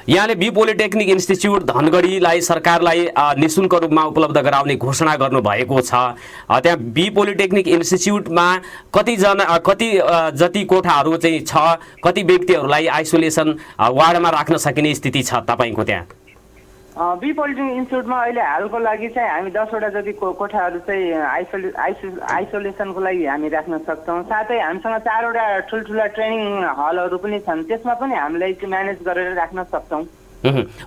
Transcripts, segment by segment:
यहाँले be polytechnic institute धनगढीलाई सरकारलाई निशुल्क रूपमा उपलब्ध गराउने घोषणा गर्नुभएको छ। त्यहाँ बी पोलिटेक्निक इन्स्टिच्युटमा कति जति कोठाहरू चाहिँ छ, कति व्यक्तिहरूलाई आइसोलेसन वार्डमा राख्न सकिने स्थिति छ तपाईको त्यहाँ? बी पोलिटेक्निक इन्स्टिट्युटमा अहिले हालको लागि चाहिँ हामी 10वटा जति कोठाहरू चाहिँ आइसोलेसनको लागि हामी राख्न सक्छौँ। साथै हामीसँग 4वटा ठुल्ठुला ट्रेनिङ हलहरू पनि छन्, त्यसमा पनि हामीलाई म्यानेज गरेर राख्न सक्छौँ।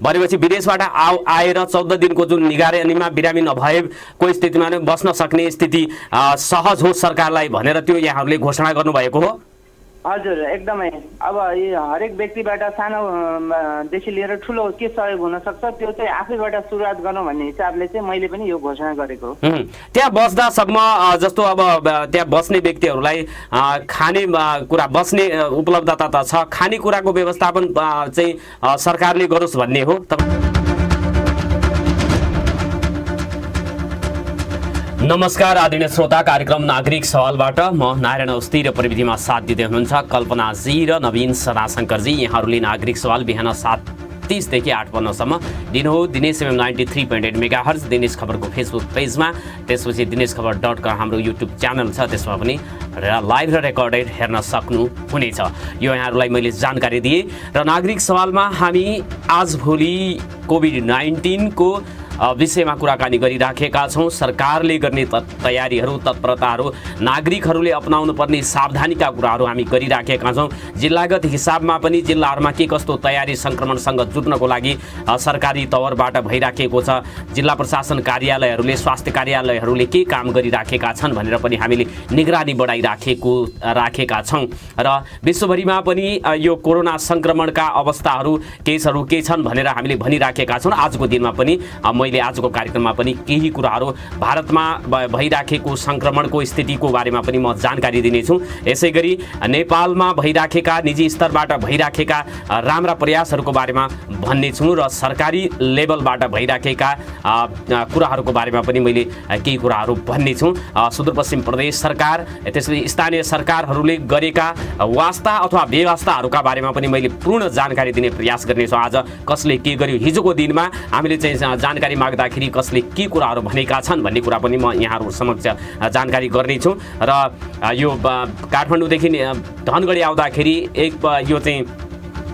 भनेपछि विदेशबाट आएर 14 दिनको जुन निगरानीमा बिरामी नभएको स्थितिमा नै बस्न सक्ने स्थिति सहज होस् सरकारलाई भनेर त्यो यहाँहरूले घोषणा गर्नुभएको हो? हजुर, एकदमै। अब हरेक व्यक्तिबाट सानोदेखि लिएर ठुलो के सहयोग हुन सक्छ त्यो चाहिँ आफैबाट सुरुवात गर्नु भन्ने हिसाबले चाहिँ मैले पनि यो घोषणा गरेको हो। त्यहाँ बस्दासम्म जस्तो अब त्यहाँ बस्ने व्यक्तिहरूलाई खाने कुरा बस्ने उपलब्धता त छ, खानेकुराको व्यवस्थापन चाहिँ सरकारले गरोस् भन्ने हो। नमस्कार आदरणीय श्रोता, कार्यक्रम नागरिक सवालबाट म नारायण अवस्थी र प्रविधिमा साथ दिँदै हुनुहुन्छ कल्पनाजी र नवीन सदाशंकरजी। यहाँहरूले नागरिक सवाल बिहान 7:30 देखि 8:15सम्म दिनहो दिनेश FM 93.8 मेगाहर्ज दिनेश खबरको फेसबुक पेजमा, त्यसपछि दिनेशखबर.com हाम्रो युट्युब च्यानल छ, त्यसमा पनि लाइभ र रेकर्डेड हेर्न सक्नुहुनेछ। यो यहाँहरूलाई मैले जानकारी दिएँ र नागरिक सवालमा हामी आजभोलि कोभिड-19 को विषयमा कुराकानी गरिराखेका छौँ। सरकारले गर्ने तयारीहरू, तत्परताहरू, नागरिकहरूले अपनाउनु पर्ने सावधानीका कुराहरू हामी गरिराखेका छौँ। जिल्लागत हिसाबमा पनि जिल्लाहरूमा के कस्तो तयारी सङ्क्रमणसँग जुझ्नको लागि सरकारी तवरबाट भइराखेको छ, जिल्ला प्रशासन कार्यालयहरूले, स्वास्थ्य कार्यालयहरूले के काम गरिराखेका छन् भनेर पनि हामीले निगरानी बढाइराखेका छौँ। र विश्वभरिमा पनि यो कोरोना सङ्क्रमणका अवस्थाहरू केसहरू के छन् भनेर हामीले भनिराखेका छौँ। आजको दिनमा पनि मैले आजको कार्यक्रममा पनि केही कुराहरू भारतमा भइराखेको सङ्क्रमणको स्थितिको बारेमा पनि म जानकारी दिनेछु। यसै गरी नेपालमा भइराखेका निजी स्तरबाट भइराखेका राम्रा प्रयासहरूको बारेमा भन्नेछु र सरकारी लेभलबाट भइराखेका कुराहरूको बारेमा पनि मैले केही कुराहरू भन्नेछु। सुदूरपश्चिम प्रदेश सरकार, त्यसपछि स्थानीय सरकारहरूले गरेका वास्ता अथवा व्यवस्थाहरूका बारेमा पनि मैले पूर्ण जानकारी दिने प्रयास गर्नेछु। आज कसले के गर्यो, हिजोको दिनमा हामीले चाहिँ जानकारी माग्दाखेरि कसले के कुराहरू भनेका छन् भन्ने कुरा पनि म यहाँहरू समक्ष जानकारी गर्नेछु। र यो काठमाडौँदेखि धनगढी आउँदाखेरि यो चाहिँ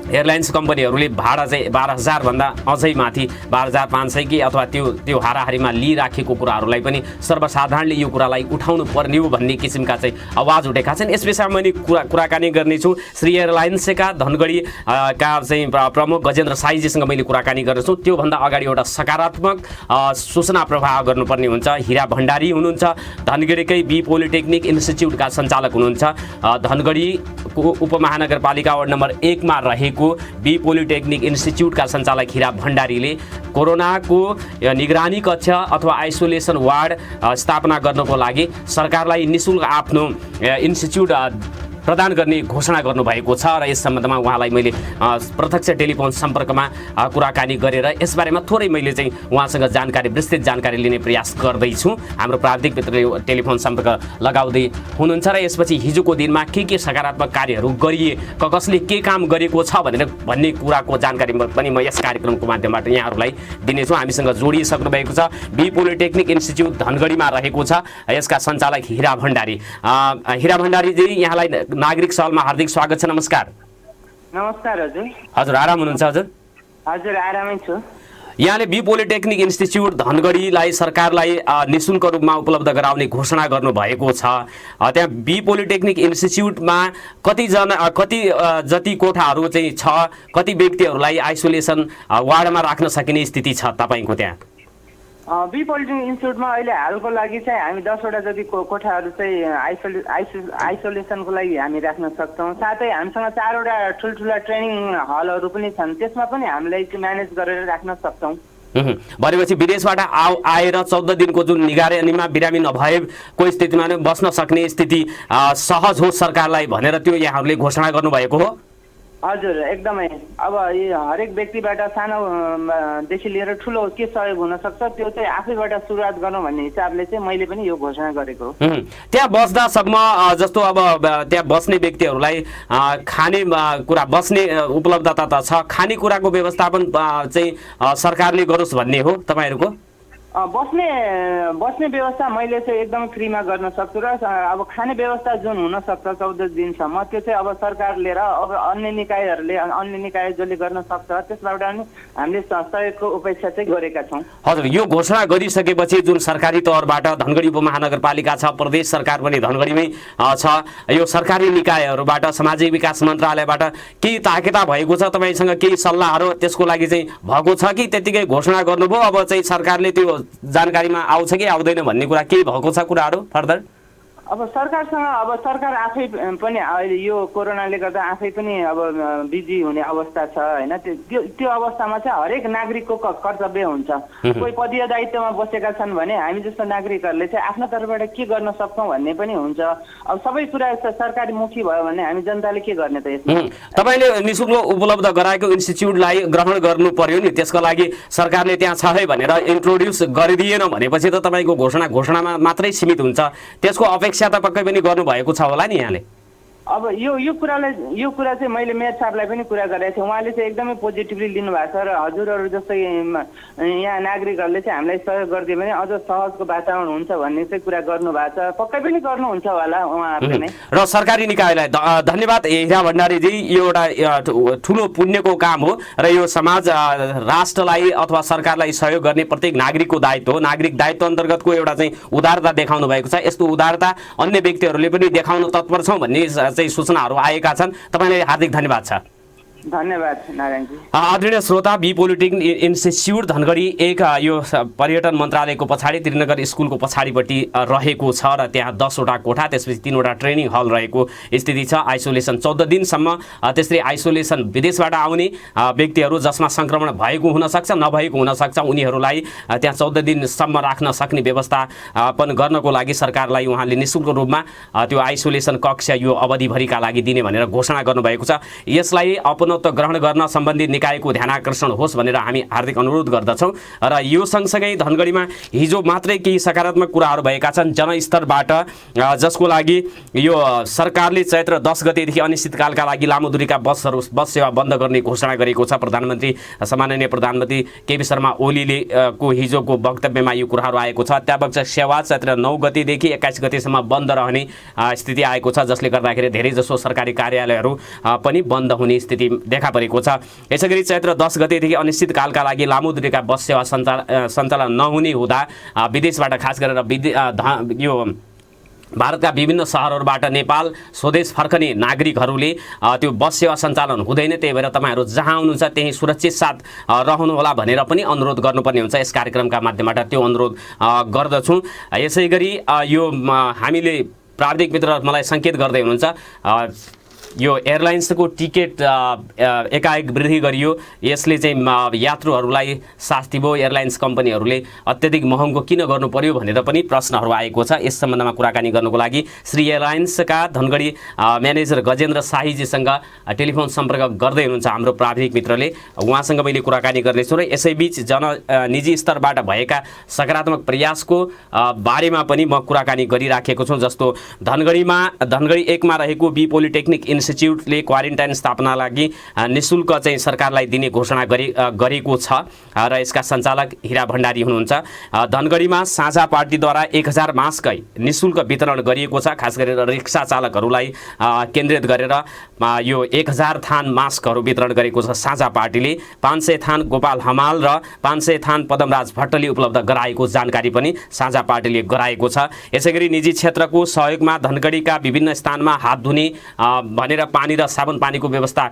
एयरलाइन्स कम्पनीहरूले भाडा चाहिँ 12,000 भन्दा अझै माथि 12,500 कि अथवा त्यो हाराहारीमा लिइराखेको कुराहरूलाई पनि सर्वसाधारणले यो कुरालाई उठाउनु पर्ने हो भन्ने किसिमका चाहिँ आवाज उठेका छन्। यस विषयमा मैले कुराकानी गर्नेछु। श्री एयरलाइन्सका धनगढी का चाहिँ प्रमुख गजेन्द्र साईजीसँग मैले कुराकानी गर्नेछु। त्योभन्दा अगाडि एउटा सकारात्मक सूचना प्रवाह गर्नुपर्ने हुन्छ। हिरा भण्डारी हुनुहुन्छ, धनगढीकै बी पोलिटेक्निक इन्स्टिच्युटका सञ्चालक हुनुहुन्छ। धनगढीको उपमहानगरपालिका वार्ड नम्बर 1 मा रहेको बी पोलिटेक्निक इन्स्टिच्युटका सञ्चालक हिरा भण्डारीले कोरोनाको निगरानी कक्ष अथवा आइसोलेसन वार्ड स्थापना गर्नको लागि सरकारलाई निःशुल्क आफ्नो इन्स्टिच्युट प्रदान गर्ने घोषणा गर्नुभएको छ र यस सम्बन्धमा उहाँलाई मैले प्रत्यक्ष टेलिफोन सम्पर्कमा कुराकानी गरेर यसबारेमा थोरै मैले चाहिँ उहाँसँग विस्तृत जानकारी लिने प्रयास गर्दैछु। हाम्रो प्राविधिक मित्रले टेलिफोन सम्पर्क लगाउँदै हुनुहुन्छ र यसपछि हिजोको दिनमा के सकारात्मक कार्यहरू गरिए, कसले के काम गरेको छ भन्ने कुराको जानकारी पनि म यस कार्यक्रमको माध्यमबाट यहाँहरूलाई दिनेछु। हामीसँग जोडिसक्नु भएको छ बी पोलिटेक्निक इन्स्टिच्युट धनगढीमा रहेको छ यसका सञ्चालक हिरा भण्डारी। हिरा भण्डारीजी, यहाँलाई नागरिक सवालमा हार्दिक स्वागत छ। नमस्कार। नमस्कार हजुर। हजुर आराम हुनुहुन्छ? हजुर हजुर आरामै छु। यहाँले बी पोलिटेक्निक इन्स्टिच्युट धनगढीलाई सरकारलाई निःशुल्क रूपमा उपलब्ध गराउने घोषणा गर्नुभएको छ। त्यहाँ बी पोलिटेक्निक इन्स्टिच्युटमा कति जति कोठाहरू चाहिँ छ, कति व्यक्तिहरूलाई आइसोलेसन वार्डमा राख्न सकिने स्थिति छ तपाईँको त्यहाँ? बी पोलिटेक्निक इन्स्टिट्युटमा अहिले हालको लागि चाहिँ हामी 10वटा जति कोठाहरू चाहिँ आइसोलेसनको लागि हामी राख्न सक्छौँ। साथै हामीसँग 4वटा ठुल्ठुला ट्रेनिङ हलहरू पनि छन्, त्यसमा पनि हामीलाई म्यानेज गरेर राख्न सक्छौँ। भनेपछि विदेशबाट आएर 14 दिनको जुन निगरानीमा बिरामी नभएको स्थितिमा बस्न सक्ने स्थिति सहज होस् सरकारलाई भनेर त्यो यहाँहरूले घोषणा गर्नुभएको हो? हजुर एकदमै। अब यो हरेक व्यक्तिबाट सानोदेखि लिएर ठुलो के सहयोग हुन सक्छ त्यो चाहिँ आफैबाट सुरुवात गरौँ भन्ने हिसाबले चाहिँ मैले पनि यो घोषणा गरेको हो। त्यहाँ बस्दासम्म जस्तो अब त्यहाँ बस्ने व्यक्तिहरूलाई खाने कुरा बस्ने उपलब्धता त छ, खानेकुराको व्यवस्थापन चाहिँ सरकारले गरोस् भन्ने हो तपाईँहरूको? बस्ने व्यवस्था मैले चाहिँ एकदम फ्रीमा गर्न सक्छु र अब खाने व्यवस्था जुन हुन सक्छ 14 दिनसम्म त्यो चाहिँ अब सरकारले र अब अन्य निकाय जसले गर्न सक्छ त्यसबाट पनि हामीले सहयोगको अपेक्षा चाहिँ गरेका छौँ। हजुर, यो घोषणा गरिसकेपछि जुन सरकारी तौरबाट धनगढी उपमहानगरपालिका छ, प्रदेश सरकार पनि धनगढीमै छ, यो सरकारी निकायहरूबाट सामाजिक विकास मन्त्रालयबाट केही ताकेता भएको छ तपाईँसँग? केही सल्लाहहरू त्यसको लागि चाहिँ भएको छ कि त्यतिकै घोषणा गर्नुभयो अब चाहिँ सरकारले त्यो जानकारीमा आउँछ कि आउँदैन भन्ने कुरा केही भएको छ कुराहरू फर्दर? अब सरकारसँग अब सरकार आफै पनि अहिले यो कोरोनाले गर्दा आफै पनि अब बिजी हुने अवस्था छ होइन। त्यो अवस्थामा चाहिँ हरेक नागरिकको कर्तव्य हुन्छ। कोही पदीय दायित्वमा बसेका छन् भने हामी जस्तो नागरिकहरूले चाहिँ आफ्नो तर्फबाट के गर्न सक्छौँ भन्ने पनि हुन्छ। अब सबै कुरा सरकारी मुखी भयो भने हामी जनताले के गर्ने त यसमा? तपाईँले निःशुल्क उपलब्ध गराएको इन्स्टिच्युटलाई ग्रहण गर्नु पर्यो नि, त्यसको लागि सरकारले त्यहाँ छ है भनेर इन्ट्रोड्युस गरिदिएन भनेपछि त तपाईँको घोषणामा मात्रै सीमित हुन्छ। त्यसको अपेक्षा त पक्कै पनि गर्नुभएको छ होला नि यहाँले? अब यो कुरा चाहिँ मैले मेयर साहबलाई पनि कुरा गरेको थिएँ। उहाँले चाहिँ एकदमै पोजिटिभली लिनुभएको छ र हजुरहरू जस्तै यहाँ नागरिकहरूले चाहिँ हामीलाई सहयोग गरिदियो भने अझ सहजको वातावरण हुन्छ भन्ने चाहिँ कुरा गर्नुभएको छ। पक्कै पनि गर्नुहुन्छ होला उहाँहरूले नै। र सरकारी निकायलाई धन्यवाद हीरा भण्डारीजी। यो एउटा ठुलो पुण्यको काम हो र यो समाज राष्ट्रलाई अथवा सरकारलाई सहयोग गर्ने प्रत्येक नागरिकको दायित्व हो। नागरिक दायित्व अन्तर्गतको एउटा चाहिँ उदारता देखाउनु भएको छ। यस्तो उदारता अन्य व्यक्तिहरूले पनि देखाउन तत्पर छौँ भन्ने चाहिँ सूचनाहरू आएका छन्। तपाईँलाई हार्दिक धन्यवाद छ। धन्यवाद नारायणजी। आदरणीय श्रोता, बी पोलिटेक्निक इन्स्टिच्युट धनगढी एक यो पर्यटन मन्त्रालयको पछाडि त्रिनगर स्कुलको पछाडिपट्टि रहेको छ र त्यहाँ 10 वटा कोठा त्यसपछि 3 वटा ट्रेनिङ हल रहेको स्थिति छ। आइसोलेसन 14 दिनसम्म, त्यसरी आइसोलेसन विदेशबाट आउने व्यक्तिहरू जसमा सङ्क्रमण भएको हुनसक्छ नभएको हुनसक्छ उनीहरूलाई त्यहाँ 14 दिनसम्म राख्न सक्ने व्यवस्थापन गर्नको लागि सरकारलाई उहाँले निःशुल्क रूपमा त्यो आइसोलेसन कक्ष यो अवधिभरिका लागि दिने भनेर घोषणा गर्नुभएको छ। यसलाई अपनत्व ग्रहण गर्न सम्बन्धित निकायको ध्यानाकर्षण होस् भनेर हामी हार्दिक अनुरोध गर्दछौँ। र यो सँगसँगै धनगढीमा हिजो मात्रै केही सकारात्मक कुराहरू भएका छन् जनस्तरबाट, जसको लागि यो सरकारले चैत्र 10 गतेदेखि अनिश्चितकालका लागि लामो दूरीका बस सेवा बन्द गर्ने घोषणा गरेको छ। सम्माननीय प्रधानमन्त्री केपी शर्मा ओलीले को हिजोको वक्तव्यमा यो कुराहरू आएको छ। अत्यावश्यक सेवा चैत्र 9 गतेदेखि 21 गतेसम्म बन्द रहने स्थिति आएको छ, जसले गर्दाखेरि धेरैजसो सरकारी कार्यालयहरू पनि बन्द हुने स्थिति देखा परेको छ। यसैगरी चैत्र 10 गतेदेखि अनिश्चितकालका लागि लामो दूरीका बस सेवा सञ्चालन नहुने हुँदा विदेशबाट खास गरेर यो भारतका विभिन्न सहरहरूबाट नेपाल स्वदेश फर्कने नागरिकहरूले त्यो बस सेवा सञ्चालन हुँदैन। त्यही भएर तपाईँहरू जहाँ आउनुहुन्छ त्यही सुरक्षित साथ रहनुहोला भनेर पनि अनुरोध गर्नुपर्ने हुन्छ। यस कार्यक्रमका माध्यमबाट त्यो अनुरोध गर्दछौँ। यसै गरी यो हामीले प्राविधिक मित्र मलाई सङ्केत गर्दै हुनुहुन्छ यो एयरलाइन्सको टिकट एकाएक वृद्धि गरियो, यसले चाहिँ यात्रुहरूलाई शास्ति भयो। एयरलाइन्स कम्पनीहरूले अत्यधिक महँगो किन गर्नु पर्यो भनेर पनि प्रश्नहरू आएको छ। यस सम्बन्धमा कुराकानी गर्नुको लागि श्री एयरलाइन्सका धनगढी म्यानेजर गजेन्द्र शाहीजीसँग टेलिफोन सम्पर्क गर्दै हुनुहुन्छ हाम्रो प्राविधिक मित्रले। उहाँसँग मैले कुराकानी गर्नेछु र यसैबीच निजी स्तरबाट भएका सकारात्मक प्रयासको बारेमा पनि म कुराकानी गरिराखेको छु। जस्तो धनगढी 1 मा रहेको बी पोलिटेक्निक इन्स्टिच्युटले क्वारेन्टाइन स्थापना लागि निःशुल्क चाहिँ सरकारलाई दिने घोषणा गरेको छ र यसका सञ्चालक हीरा भण्डारी हुनुहुन्छ। धनगढीमा साझा पार्टीद्वारा 1000 मास्क निःशुल्क वितरण गरिएको छ। खास गरेर रिक्सा चालकहरूलाई केन्द्रित गरेर यो 1000 थान मास्कहरू वितरण गरेको छ साझा पार्टीले। 500 थान गोपाल हमाल र 500 थान पदमराज भट्टले उपलब्ध गराएको जानकारी पनि साझा पार्टीले गराएको छ। यसैगरी निजी क्षेत्रको सहयोगमा धनगढीका विभिन्न स्थानमा हात धुने भनेर पानी र साबुन पानीको व्यवस्था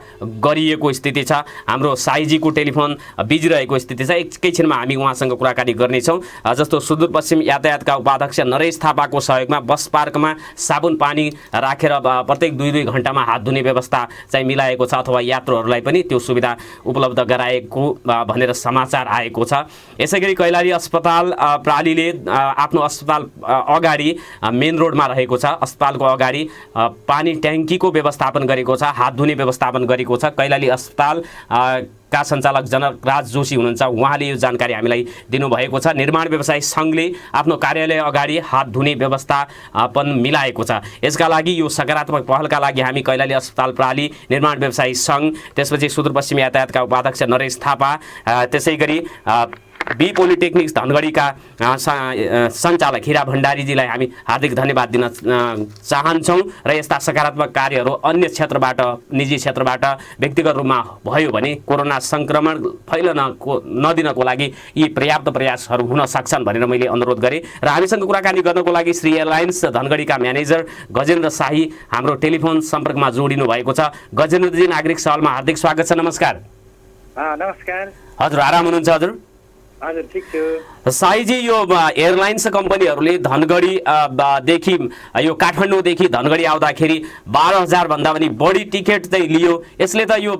गरिएको स्थिति छ। हाम्रो साईजीको टेलिफोन बिजिरहेको स्थिति छ, एकैछिनमा हामी उहाँसँग कुराकानी गर्नेछौँ। जस्तो सुदूरपश्चिम यातायातका उपाध्यक्ष नरेश थापाको सहयोगमा बस पार्कमा साबुन पानी राखेर प्रत्येक 2-2 घण्टामा हात धुने व्यवस्था चाहिँ मिलाएको छ अथवा यात्रुहरूलाई पनि त्यो सुविधा उपलब्ध गराएको भनेर समाचार आएको छ। यसैगरी कैलाली अस्पताल प्रालीले आफ्नो अस्पताल अगाडि मेन रोडमा रहेको छ अस्पतालको अगाडि पानी ट्याङ्कीको व्यवस्था व्यवस्थापन गरेको छ, हात धुने व्यवस्थापन गरेको छ। कैलाली अस्पताल का सञ्चालक जनकराज जोशी हुनुहुन्छ, उहाँले यो जानकारी हामीलाई दिनुभएको छ। निर्माण व्यवसायी सङ्घले आफ्नो कार्यालय अगाडि हात धुने व्यवस्थापन मिलाएको छ। यसका लागि यो सकारात्मक पहलका लागि हामी कैलाली अस्पताल प्रणाली, निर्माण व्यवसायी सङ्घ, त्यसपछि सुदूरपश्चिम यातायातका उपाध्यक्ष नरेश थापा, त्यसै गरी बी पोलिटेक्निक्स धनगढीका सञ्चालक हिरा भण्डारीजीलाई हामी हार्दिक धन्यवाद दिन चाहन्छौँ। र यस्ता सकारात्मक कार्यहरू अन्य क्षेत्रबाट, निजी क्षेत्रबाट व्यक्तिगत रूपमा भयो भने कोरोना सङ्क्रमण फैलन नदिनको लागि यी पर्याप्त प्रयासहरू हुन सक्छन् भनेर मैले अनुरोध गरेँ। र हामीसँग कुराकानी गर्नको लागि श्री एयरलाइन्स धनगढीका म्यानेजर गजेन्द्र शाही हाम्रो टेलिफोन सम्पर्कमा जोडिनु भएको छ। गजेन्द्रजी, नागरिक सवालमा हार्दिक स्वागत छ। नमस्कार। नमस्कार। हजुर, आराम हुनुहुन्छ? हजुर हजुर, ठिक छु। शाहीजी, यो एयरलाइन्स कम्पनीहरूले धनगढीदेखि यो काठमाडौँदेखि धनगढी आउँदाखेरि 12,000 भन्दा पनि बढी टिकट चाहिँ लियो। यसले त यो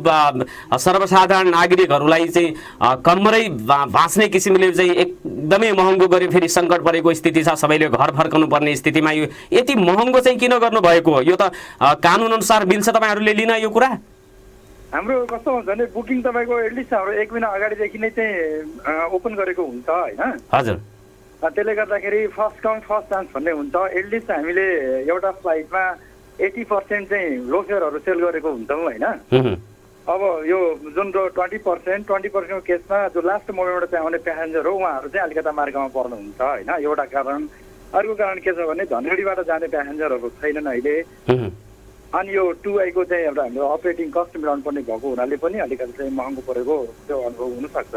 सर्वसाधारण नागरिकहरूलाई चाहिँ कम्मरै भाँच्ने किसिमले चाहिँ एकदमै महँगो गर्यो। फेरि सङ्कट परेको स्थिति छ, सबैले घर फर्कनु पर्ने स्थितिमा यो यति महँगो चाहिँ किन गर्नुभएको? यो त कानुन अनुसार मिल्छ तपाईँहरूले लिन यो कुरा? हाम्रो कस्तो हुन्छ भने बुकिङ तपाईँको एटलिस्ट हाम्रो 1 महिना अगाडिदेखि नै चाहिँ ओपन गरेको हुन्छ होइन। हजुर। त्यसले गर्दाखेरि फर्स्ट कम फर्स्ट चान्स भन्ने हुन्छ। एटलिस्ट हामीले एउटा फ्लाइटमा 80% चाहिँ लो फेयरहरू सेल गरेको हुन्छौँ होइन। अब यो जुन 20% केसमा जो लास्ट मोमेन्टबाट चाहिँ आउने प्यासेन्जर हो उहाँहरू चाहिँ अलिकता मार्गमा पर्नुहुन्छ होइन, एउटा कारण। अर्को कारण के छ भने धनगढीबाट जाने प्यासेन्जरहरू छैनन् अहिले। अनि यो 2I को चाहिँ एउटा हाम्रो अपरेटिङ कस्ट मिलाउनु पर्ने भएको हुनाले पनि अलिकति चाहिँ महँगो परेको त्यो अनुभव हुनसक्छ।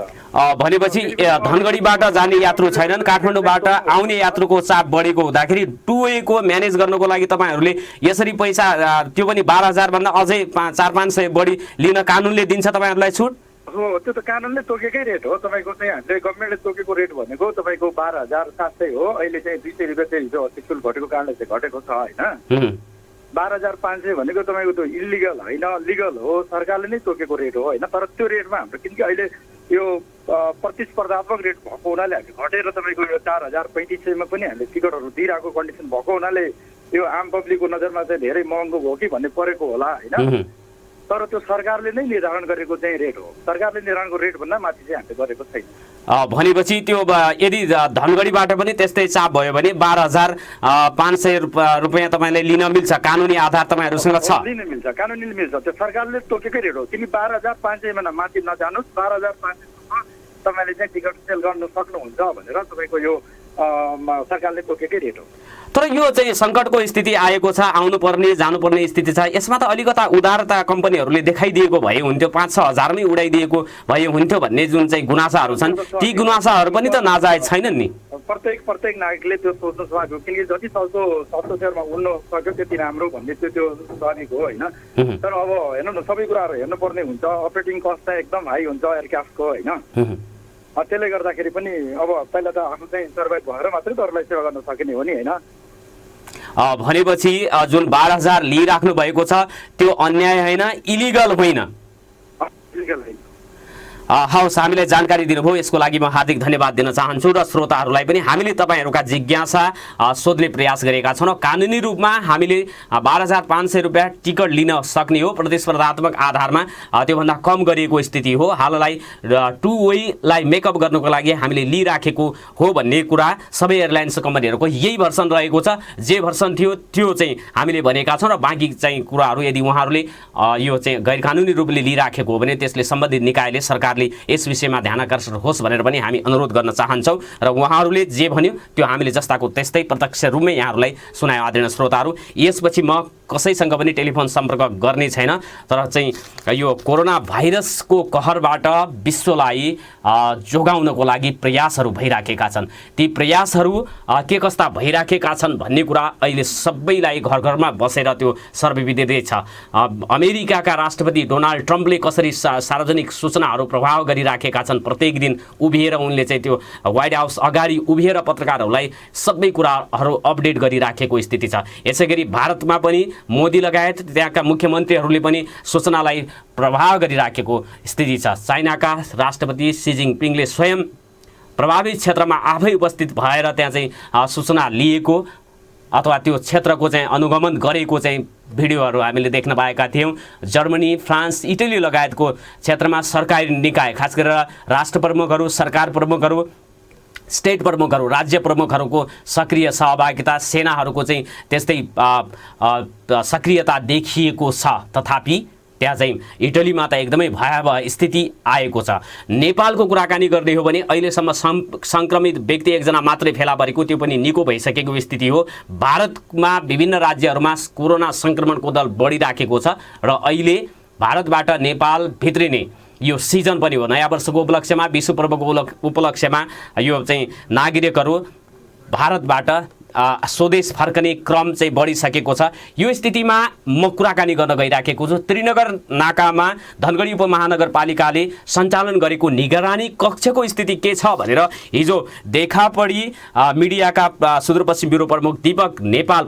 भनेपछि धनगढीबाट जाने यात्रु छैनन्, काठमाडौँबाट आउने यात्रुको चाप बढेको हुँदाखेरि 2A को म्यानेज गर्नको लागि तपाईँहरूले यसरी पैसा, त्यो पनि 12,000 भन्दा अझै 400-500 बढी लिन कानुनले दिन्छ तपाईँहरूलाई छुट? हो, त्यो त कानुनले तोकेकै रेट हो। तपाईँको चाहिँ हामीले गभर्मेन्टले तोकेको रेट भनेको तपाईँको 12,700 हो। अहिले चाहिँ 200 रुपियाँ चाहिँ हिजो अस्ति शुल्क घटेको कारणले चाहिँ घटेको छ होइन। 12,500 भनेको तपाईँको त्यो इलिगल होइन, लिगल हो, सरकारले नै तोकेको रेट हो होइन। तर त्यो रेटमा हाम्रो किनकि अहिले यो प्रतिस्पर्धात्मक रेट भएको हुनाले हामी घटेर तपाईँको यो 4,035मा पनि हामीले टिकटहरू दिइरहेको कन्डिसन भएको हुनाले यो आम पब्लिकको नजरमा चाहिँ धेरै महँगो भयो कि भन्ने परेको होला होइन। तर त्यो सरकारले नै निर्धारण गरेको चाहिँ रेट हो। सरकारले निर्धारणको रेटभन्दा माथि चाहिँ हामीले गरेको छैन। भनेपछि त्यो यदि धनगढीबाट पनि त्यस्तै चाप भयो भने 12,500 रुपियाँ तपाईँलाई लिन मिल्छ, कानुनी आधार तपाईँहरूसँग छ? लिन मिल्छ, कानुनी मिल्छ। त्यो सरकारले तोकेकै रेट हो। तिमी 12,500 मा माथि नजानुहोस्, 12,500 तपाईँले चाहिँ टिकट सेल गर्न सक्नुहुन्छ भनेर तपाईँको यो सरकारले तोकेकै रेट हो। तर यो चाहिँ सङ्कटको स्थिति आएको छ, आउनुपर्ने जानुपर्ने स्थिति छ, यसमा त अलिकता उदारता कम्पनीहरूले देखाइदिएको भए हुन्थ्यो, 5-6 हजारमै उडाइदिएको भए हुन्थ्यो भन्ने जुन चाहिँ गुनासाहरू छन्, ती गुनासाहरू पनि त नाजायज छैनन् नि? प्रत्येक नागरिकले त्यो सोच्नु स्वाभाविक हो, किनकि जति सक्दो सस्तो सेयरमा उड्नु सक्यो त्यति राम्रो भन्ने त्यो स्वाभाविक हो होइन। तर अब हेर्नु न, सबै कुराहरू हेर्नुपर्ने हुन्छ। अपरेटिङ कस्ट चाहिँ एकदम हाई हुन्छ एयरक्राफ्टको होइन। त्यसले गर्दाखेरि पनि अब पहिला त आफू चाहिँ सर्भाइभ भएर मात्रै त अरूलाई सेवा गर्न सकिने हो नि होइन। भनेपछि जुन 12,000 लिइराख्नु भएको छ त्यो अन्याय होइन, इलिगल होइन? इलिगल होइन। हवस्, हामीलाई जानकारी दिनुभयो, यसको लागि म हार्दिक धन्यवाद दिन चाहन्छु। र श्रोताहरूलाई पनि हामीले तपाईँहरूका जिज्ञासा सोध्ने प्रयास गरेका छौँ। कानुनी रूपमा हामीले 12,500 रुपियाँ टिकट लिन सक्ने हो, प्रतिस्पर्धात्मक आधारमा त्योभन्दा कम गरिएको स्थिति हो। हाललाई 2way मेकअप गर्नको लागि हामीले लिइराखेको हो भन्ने कुरा सबै एयरलाइन्स कम्पनीहरूको यही भर्सन रहेको छ। जे भर्सन थियो त्यो चाहिँ हामीले भनेका छौँ र बाँकी चाहिँ कुराहरू यदि उहाँहरूले यो चाहिँ गैरकानुनी रूपले लिइराखेको हो भने त्यसले सम्बन्धित निकायले, सरकारले यस विषयमा ध्यानाकर्षण होस् भनेर पनि हामी अनुरोध गर्न चाहन्छौँ। र उहाँहरूले जे भन्यो त्यो हामीले जस्ताको त्यस्तै प्रत्यक्ष रूपमै यहाँहरूलाई सुनायो। आदरणीय श्रोताहरू, यसपछि म कसैसँग पनि टेलिफोन सम्पर्क गर्ने छैन। तर चाहिँ यो कोरोना भाइरसको कहरबाट विश्वलाई जोगाउनको लागि प्रयासहरू भइराखेका छन्। ती प्रयासहरू के कस्ता भइराखेका छन् भन्ने कुरा अहिले सबैलाई घर घरमा बसेर त्यो सर्वविदितै छ। अमेरिकाका राष्ट्रपति डोनाल्ड ट्रम्पले कसरी सार्वजनिक सूचनाहरू प्रभाव गरिराखेका छन्, प्रत्येक दिन उभिएर उनले चाहिँ त्यो व्हाइट हाउस अगाडि उभिएर पत्रकारहरूलाई सबै कुराहरू अपडेट गरिराखेको स्थिति छ। यसै गरी भारतमा पनि मोदी लगायत त्यहाँका मुख्यमन्त्रीहरूले पनि सूचनालाई प्रभाव गरिराखेको स्थिति छ। चाइनाका राष्ट्रपति सी जिनपिङले स्वयं प्रभावित क्षेत्रमा आफै उपस्थित भएर त्यहाँ चाहिँ सूचना लिएको अथवा त्यो क्षेत्रको चाहिँ अनुगमन गरेको चाहिँ भिडियोहरू हामीले देख्न पाएका थियौँ। जर्मनी, फ्रान्स, इटली लगायतको क्षेत्रमा सरकारी निकाय, खास गरेर राष्ट्र प्रमुखहरू, सरकार प्रमुखहरू, स्टेट प्रमुखहरू, राज्य प्रमुखहरूको सक्रिय सहभागिता, सेनाहरूको चाहिँ त्यस्तै सक्रियता देखिएको छ। तथापि त्यहाँ चाहिँ इटलीमा त एकदमै भयावह स्थिति आएको छ। नेपालको कुराकानी गर्ने हो भने अहिलेसम्म सङ्क्रमित व्यक्ति एकजना मात्रै फेला परेको, त्यो पनि निको भइसकेको स्थिति हो। भारतमा विभिन्न राज्यहरूमा कोरोना सङ्क्रमणको दर बढिराखेको छ र अहिले भारतबाट नेपाल भित्रिने यो सिजन पनि हो। नयाँ वर्षको उपलक्ष्यमा, विश्व पर्वको उपलक्ष्यमा यो चाहिँ नागरिकहरू भारतबाट स्वदेश फर्कने क्रम चाहिँ बढिसकेको छ। यो स्थितिमा म कुराकानी गर्न गइराखेको छु। त्रिनगर नाकामा धनगढी उपमहानगरपालिकाले सञ्चालन गरेको निगरानी कक्षको स्थिति के छ भनेर हिजो देखापडी मिडियाका सुदूरपश्चिम ब्युरो प्रमुख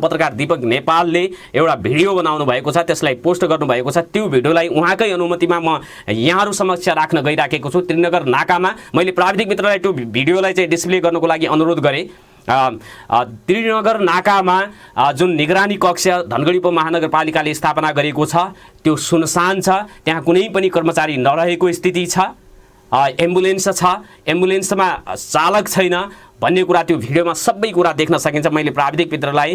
पत्रकार दीपक नेपालले एउटा भिडियो बनाउनु भएको छ, त्यसलाई पोस्ट गर्नुभएको छ। त्यो भिडियोलाई उहाँकै अनुमतिमा म यहाँहरू समक्ष राख्न गइराखेको छु। त्रिनगर नाकामा मैले प्राविधिक मित्रलाई त्यो भिडियोलाई चाहिँ डिस्प्ले गर्नको लागि अनुरोध गरेँ। त्रिनगर नाकामा जुन निगरानी कक्ष धनगढी उपमहानगरपालिकाले स्थापना गरेको छ त्यो सुनसान छ। त्यहाँ कुनै पनि कर्मचारी नरहेको स्थिति छ। एम्बुलेन्स छ, एम्बुलेन्समा चालक छैन भन्ने कुरा त्यो भिडियोमा सबै कुरा देख्न सकिन्छ। मैले प्राविधिक मित्रलाई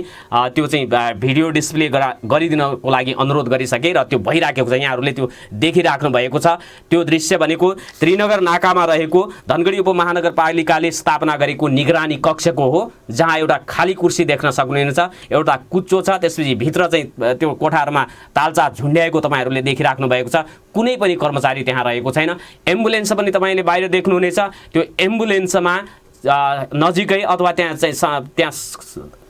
त्यो चाहिँ भिडियो डिस्प्ले गरिदिनको लागि अनुरोध गरिसकेँ र त्यो भइराखेको छ। यहाँहरूले त्यो देखिराख्नु भएको छ। त्यो दृश्य भनेको त्रिनगर नाकामा रहेको धनगढी उपमहानगरपालिकाले स्थापना गरेको निगरानी कक्षको हो, जहाँ एउटा खाली कुर्सी देख्न सक्नुहुन्छ, एउटा कुच्चो छ, त्यसपछि भित्र चाहिँ त्यो कोठाहरूमा तालचा झुन्ड्याएको तपाईँहरूले देखिराख्नु भएको छ। कुनै पनि कर्मचारी त्यहाँ रहेको छैन। एम्बुलेन्स पनि तपाईँले बाहिर देख्नुहुनेछ। त्यो एम्बुलेन्समा नजिकै अथवा त्यहाँ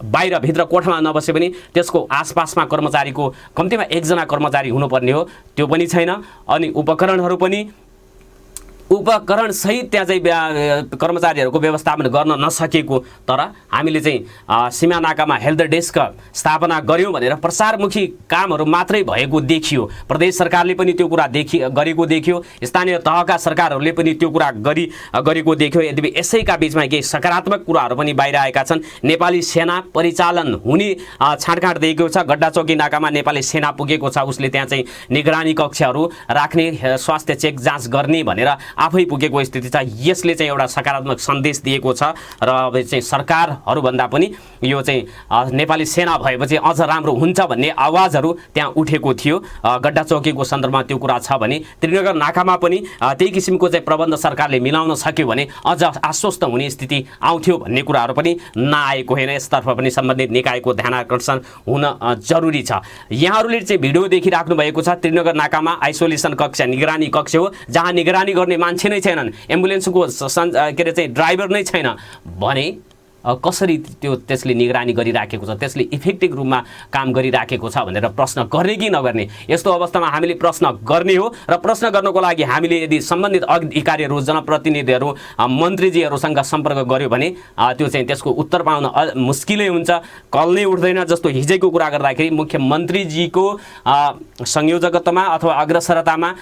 बाहिर भित्र कोठामा नबसे पनि त्यसको आसपासमा कर्मचारीको कम्तीमा एकजना कर्मचारी हुनुपर्ने हो, त्यो पनि छैन। अनि उपकरण सहित त्यहाँ चाहिँ कर्मचारीहरूको व्यवस्थापन गर्न नसकेको। तर हामीले चाहिँ सीमा नाकामा हेल्थ डेस्क स्थापना गऱ्यौँ भनेर प्रचारमुखी कामहरू मात्रै भएको देखियो। प्रदेश सरकारले पनि त्यो कुरा गरेको देखियो, स्थानीय तहका सरकारहरूले पनि त्यो कुरा गरेको देखियो। यद्यपि यसैका बिचमा केही सकारात्मक कुराहरू पनि बाहिर आएका छन्। नेपाली सेना परिचालन हुने छाँटकाँट दिएको छ। गड्डाचौकी नाकामा नेपाली सेना पुगेको छ, उसले त्यहाँ चाहिँ निगरानी कक्षहरू राख्ने, स्वास्थ्य चेक जाँच गर्ने भनेर आफै पुगेको स्थिति छ। यसले चाहिँ एउटा सकारात्मक सन्देश दिएको छ र अब चाहिँ सरकारहरूभन्दा पनि यो चाहिँ नेपाली सेना भएपछि अझ राम्रो हुन्छ भन्ने आवाजहरू त्यहाँ उठेको थियो। गड्डाचौकीको सन्दर्भमा त्यो कुरा छ भने त्रिनगर नाकामा पनि त्यही किसिमको चाहिँ प्रबन्ध सरकारले मिलाउन सक्यो भने अझ आश्वस्त हुने स्थिति आउँथ्यो भन्ने कुराहरू पनि नआएको होइन। यसतर्फ पनि सम्बन्धित निकायको ध्यानाकर्षण हुन जरुरी छ। यहाँहरूले चाहिँ भिडियो देखिराख्नु भएको छ। त्रिनगर नाकामा आइसोलेसन कक्ष, निगरानी कक्ष हो, जहाँ निगरानी गर्ने मान्छे नै छैनन्, एम्बुलेन्सको के अरे चाहिँ ड्राइभर नै छैन भने कसरी त्यसले निगरानी गरिराखेको छ, त्यसले इफेक्टिभ रूपमा काम गरिराखेको छ भनेर प्रश्न गर्ने कि नगर्ने। यस्तो अवस्थामा हामीले प्रश्न गर्ने हो र प्रश्न गर्नको लागि हामीले यदि सम्बन्धित अधिकारीहरू, जनप्रतिनिधिहरू, मन्त्रीजीहरूसँग सम्पर्क गर्यो भने त्यो चाहिँ त्यसको उत्तर पाउन मुस्किलै हुन्छ, कल नै उठ्दैन। जस्तो हिजैको कुरा गर्दाखेरि मुख्यमन्त्रीजीको संयोजकत्वमा अथवा अग्रसरतामा